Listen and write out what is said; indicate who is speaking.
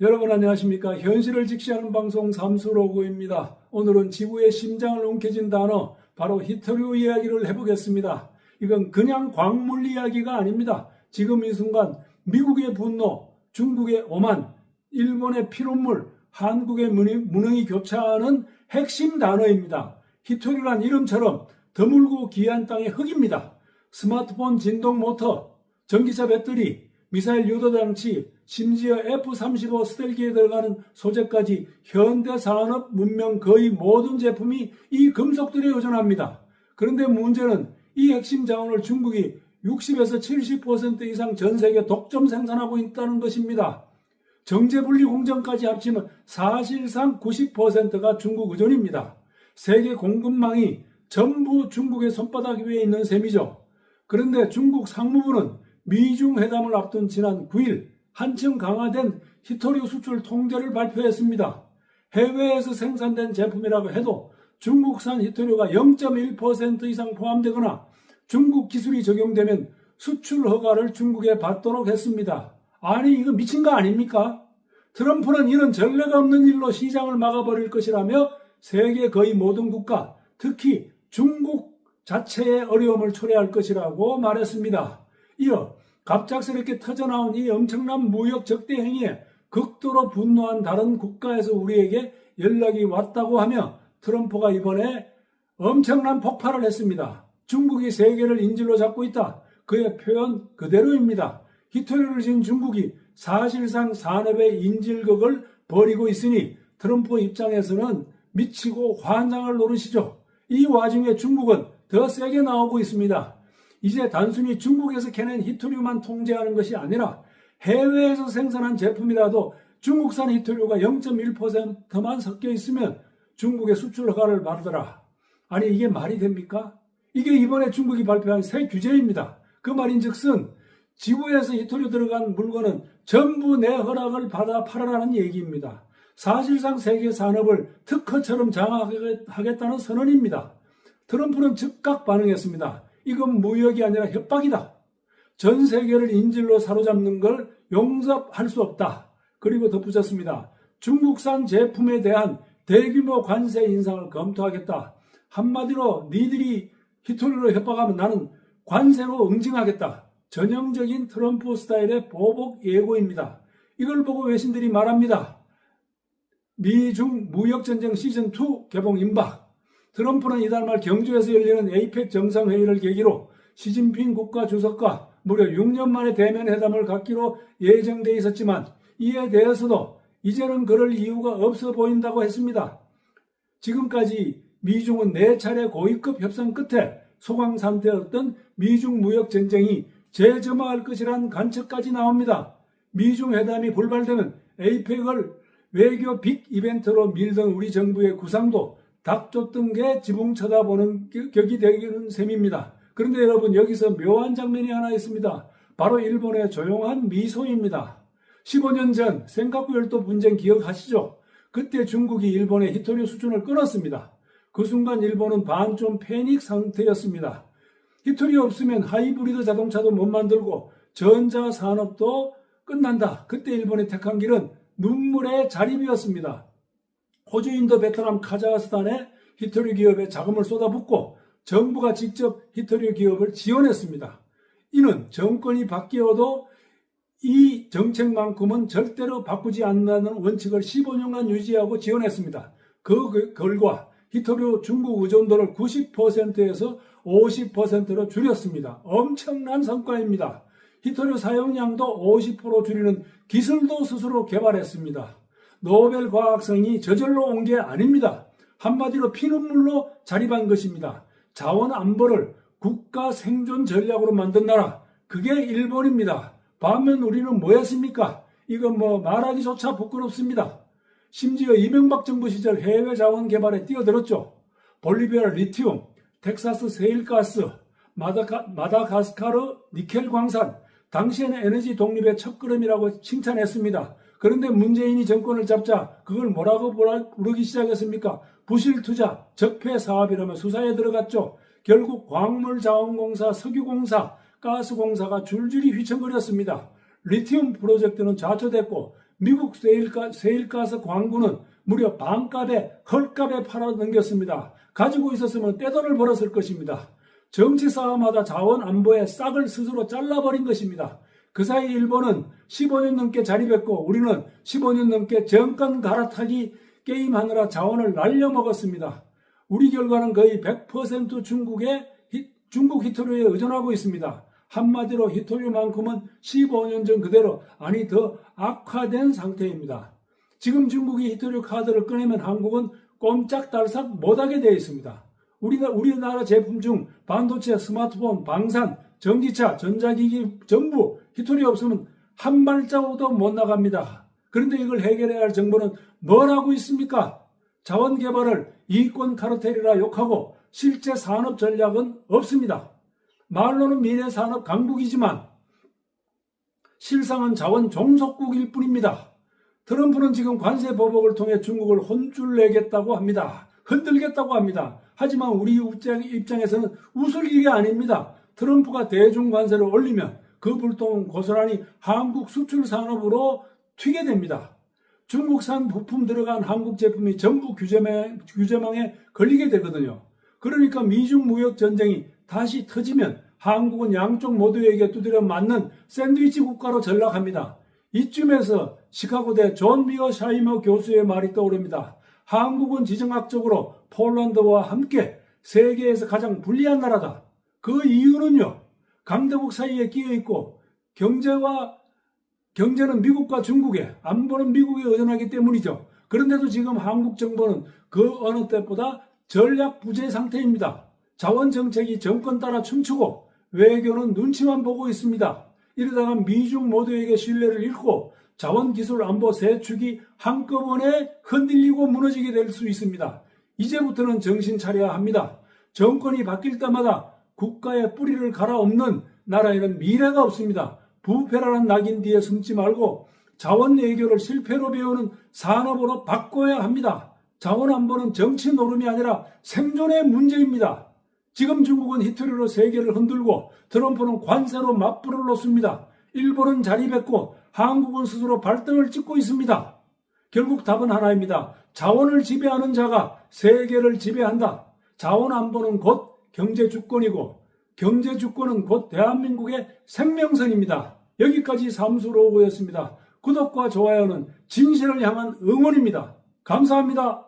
Speaker 1: 여러분 안녕하십니까? 현실을 직시하는 방송 삼수로그입니다. 오늘은 지구의 심장을 움켜쥔 단어 바로 히토류 이야기를 해보겠습니다. 이건 그냥 광물 이야기가 아닙니다. 지금 이 순간 미국의 분노, 중국의 오만, 일본의 피눈물, 한국의 무능이 교차하는 핵심 단어입니다. 히토류란 이름처럼 드물고 귀한 땅의 흙입니다. 스마트폰 진동 모터, 전기차 배터리, 미사일 유도장치, 심지어 F-35 스텔기에 들어가는 소재까지 현대산업 문명 거의 모든 제품이 이 금속들에 의존합니다. 그런데 문제는 이 핵심 자원을 중국이 60에서 70% 이상 전 세계 독점 생산하고 있다는 것입니다. 정제분리 공정까지 합치면 사실상 90%가 중국 의존입니다. 세계 공급망이 전부 중국의 손바닥 위에 있는 셈이죠. 그런데 중국 상무부는 미중 회담을 앞둔 지난 9일 한층 강화된 히토류 수출 통제를 발표했습니다. 해외에서 생산된 제품이라고 해도 중국산 히토류가 0.1% 이상 포함되거나 중국 기술이 적용되면 수출 허가를 중국에 받도록 했습니다. 아니 이거 미친 거 아닙니까? 트럼프는 이런 전례가 없는 일로 시장을 막아버릴 것이라며 세계 거의 모든 국가, 특히 중국 자체의 어려움을 초래할 것이라고 말했습니다. 이어 갑작스럽게 터져나온 이 엄청난 무역 적대 행위에 극도로 분노한 다른 국가에서 우리에게 연락이 왔다고 하며 트럼프가 이번에 엄청난 폭발을 했습니다. 중국이 세계를 인질로 잡고 있다. 그의 표현 그대로입니다. 히토류를 지은 중국이 사실상 산업의 인질극을 벌이고 있으니 트럼프 입장에서는 미치고 환장을 노리시죠. 이 와중에 중국은 더 세게 나오고 있습니다. 이제 단순히 중국에서 캐낸 히토류만 통제하는 것이 아니라 해외에서 생산한 제품이라도 중국산 히토류가 0.1%만 섞여 있으면 중국의 수출 허가를 받으라. 아니 이게 말이 됩니까? 이게 이번에 중국이 발표한 새 규제입니다. 그 말인즉슨 지구에서 히토류 들어간 물건은 전부 내 허락을 받아 팔아라는 얘기입니다. 사실상 세계 산업을 특허처럼 장악하겠다는 선언입니다. 트럼프는 즉각 반응했습니다. 이건 무역이 아니라 협박이다. 전 세계를 인질로 사로잡는 걸 용서할 수 없다. 그리고 덧붙였습니다. 중국산 제품에 대한 대규모 관세 인상을 검토하겠다. 한마디로 니들이 히토류로 협박하면 나는 관세로 응징하겠다. 전형적인 트럼프 스타일의 보복 예고입니다. 이걸 보고 외신들이 말합니다. 미중 무역전쟁 시즌2 개봉 임박. 트럼프는 이달 말 경주에서 열리는 에이펙 정상회의를 계기로 시진핑 국가주석과 무려 6년 만에 대면 회담을 갖기로 예정돼 있었지만 이에 대해서도 이제는 그럴 이유가 없어 보인다고 했습니다. 지금까지 미중은 4차례 고위급 협상 끝에 소강 상태였던 미중 무역전쟁이 재점화할 것이란 관측까지 나옵니다. 미중 회담이 불발되면 에이펙을 외교 빅 이벤트로 밀던 우리 정부의 구상도 닥쳤던 게 지붕 쳐다보는 격이 되는 셈입니다. 그런데 여러분 여기서 묘한 장면이 하나 있습니다. 바로 일본의 조용한 미소입니다. 15년 전 센카쿠 열도 분쟁 기억하시죠? 그때 중국이 일본의 히토류 수준을 끊었습니다. 그 순간 일본은 반쯤 패닉 상태였습니다. 히토류 없으면 하이브리드 자동차도 못 만들고 전자산업도 끝난다. 그때 일본이 택한 길은 눈물의 자립이었습니다. 호주, 인도, 베트남, 카자흐스탄에 히토류 기업에 자금을 쏟아붓고 정부가 직접 히토류 기업을 지원했습니다. 이는 정권이 바뀌어도 이 정책만큼은 절대로 바꾸지 않는다는 원칙을 15년간 유지하고 지원했습니다. 그 결과 히토류 중국 의존도를 90%에서 50%로 줄였습니다. 엄청난 성과입니다. 히토류 사용량도 50% 줄이는 기술도 스스로 개발했습니다. 노벨 과학상이 저절로 온 게 아닙니다. 한마디로 피눈물로 자립한 것입니다. 자원 안보를 국가 생존 전략으로 만든 나라, 그게 일본입니다. 반면 우리는 뭐였습니까? 이건 말하기조차 부끄럽습니다. 심지어 이명박 정부 시절 해외 자원 개발에 뛰어들었죠. 볼리비아 리튬, 텍사스 세일가스, 마다가스카르 니켈 광산, 당시에는 에너지 독립의 첫걸음이라고 칭찬했습니다. 그런데 문재인이 정권을 잡자 그걸 뭐라고 부르기 시작했습니까? 부실투자, 적폐사업이라며 수사에 들어갔죠. 결국 광물자원공사, 석유공사, 가스공사가 줄줄이 휘청거렸습니다. 리튬 프로젝트는 좌초됐고 미국 세일가스 광구는 무려 반값에 헐값에 팔아넘겼습니다. 가지고 있었으면 떼돈을 벌었을 것입니다. 정치 싸움하다 자원 안보에 싹을 스스로 잘라버린 것입니다. 그 사이 일본은 15년 넘게 자립했고 우리는 15년 넘게 정권 갈아타기 게임하느라 자원을 날려먹었습니다. 우리 결과는 거의 100% 중국 히토류에 의존하고 있습니다. 한마디로 히토류만큼은 15년 전 그대로 아니 더 악화된 상태입니다. 지금 중국이 히토류 카드를 꺼내면 한국은 꼼짝달싹 못하게 되어 있습니다. 우리나라 제품 중 반도체, 스마트폰, 방산, 전기차, 전자기기 전부 히토류 없으면 한 발자국도 못 나갑니다. 그런데 이걸 해결해야 할 정부는 뭘 하고 있습니까? 자원 개발을 이권 카르텔이라 욕하고 실제 산업 전략은 없습니다. 말로는 미래 산업 강국이지만 실상은 자원 종속국일 뿐입니다. 트럼프는 지금 관세 보복을 통해 중국을 혼쭐 내겠다고 합니다. 흔들겠다고 합니다. 하지만 우리 입장에서는 웃을 일이 아닙니다. 트럼프가 대중 관세를 올리면 그 불똥은 고스란히 한국 수출 산업으로 튀게 됩니다. 중국산 부품 들어간 한국 제품이 전부 규제망에 걸리게 되거든요. 그러니까 미중 무역 전쟁이 다시 터지면 한국은 양쪽 모두에게 두드려 맞는 샌드위치 국가로 전락합니다. 이쯤에서 시카고대 존 미어샤이머 교수의 말이 떠오릅니다. 한국은 지정학적으로 폴란드와 함께 세계에서 가장 불리한 나라다. 그 이유는요. 강대국 사이에 끼어 있고 경제는 미국과 중국에, 안보는 미국에 의존하기 때문이죠. 그런데도 지금 한국 정부는 그 어느 때보다 전략 부재 상태입니다. 자원 정책이 정권 따라 춤추고 외교는 눈치만 보고 있습니다. 이러다가 미중 모두에게 신뢰를 잃고 자원기술 안보 세 축이 한꺼번에 흔들리고 무너지게 될 수 있습니다. 이제부터는 정신 차려야 합니다. 정권이 바뀔 때마다 국가의 뿌리를 갈아엎는 나라에는 미래가 없습니다. 부패라는 낙인 뒤에 숨지 말고 자원 외교를 실패로 배우는 산업으로 바꿔야 합니다. 자원 안보는 정치 노름이 아니라 생존의 문제입니다. 지금 중국은 히토류로 세계를 흔들고 트럼프는 관세로 맞불을 놓습니다. 일본은 자립했고 한국은 스스로 발등을 찍고 있습니다. 결국 답은 하나입니다. 자원을 지배하는 자가 세계를 지배한다. 자원 안보는 곧 경제 주권이고 경제 주권은 곧 대한민국의 생명선입니다. 여기까지 삼수로고였습니다. 구독과 좋아요는 진실을 향한 응원입니다. 감사합니다.